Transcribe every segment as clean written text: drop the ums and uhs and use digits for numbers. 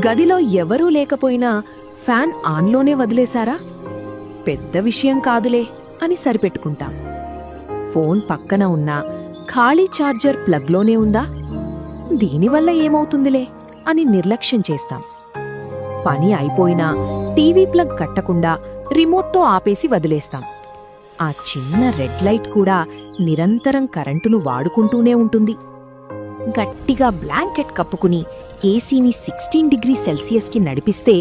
గదిలో ఎవరూ లేకపోయినా ఫ్యాన్ ఆన్లోనే వదిలేశారా? పెద్ద విషయం కాదులే అని సరిపెట్టుకుంటాం. ఫోన్ పక్కన ఉన్నా ఖాళీ ఛార్జర్ ప్లగ్లోనే ఉందా? దీనివల్ల ఏమవుతుందిలే అని నిర్లక్ష్యం చేస్తాం. పని అయిపోయినా టీవీ ప్లగ్ కట్టకుండా రిమోట్తో ఆపేసి వదిలేస్తాం. ఆ చిన్న రెడ్ లైట్ కూడా నిరంతరం కరెంటును వాడుకుంటూనే ఉంటుంది. గట్టిగా బ్లాంకెట్ కప్పుకుని ఏసీని 16 డిగ్రీ సెల్సియస్కి నడిపిస్తే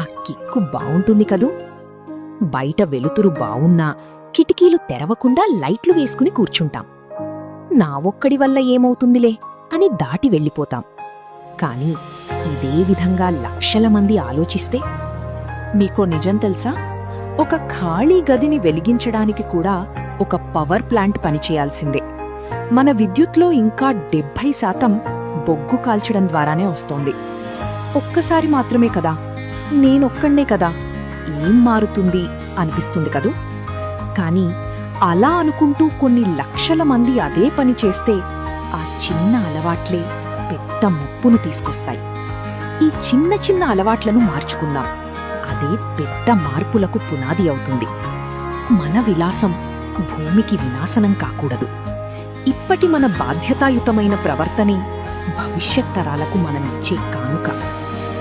ఆ కిక్కు బావుంటుంది కదూ. బయట వెలుతురు బావున్నా కిటికీలు తెరవకుండా లైట్లు వేసుకుని కూర్చుంటాం. నా ఒక్కడి వల్ల ఏమవుతుందిలే అని దాటి వెళ్ళిపోతాం. కాని ఇదే విధంగా లక్షల మంది ఆలోచిస్తే? మీకో నిజం తెలుసా? ఒక ఖాళీ గదిని వెలిగించడానికి కూడా ఒక పవర్ ప్లాంట్ పనిచేయాల్సిందే. మన విద్యుత్లో ఇంకా 70% బొగ్గు కాల్చడం ద్వారానే వస్తోంది. ఒక్కసారి మాత్రమే కదా, నేనొక్కడే కదా, ఏం మారుతుంది అనిపిస్తుంది కదూ. కాని అలా అనుకుంటూ కొన్ని లక్షల మంది అదే పని చేస్తే ఆ చిన్న అలవాట్లే పెద్ద ముప్పును తీసుకొస్తాయి. ఈ చిన్న చిన్న అలవాట్లను మార్చుకుందాం. అదే పెద్ద మార్పులకు పునాది అవుతుంది. మన విలాసం భూమికి వినాశనం కాకూడదు. ఇప్పటి మన బాధ్యతాయుతమైన ప్రవర్తనే భవిష్యత్ తరాలకు మనమిచ్చే కానుక.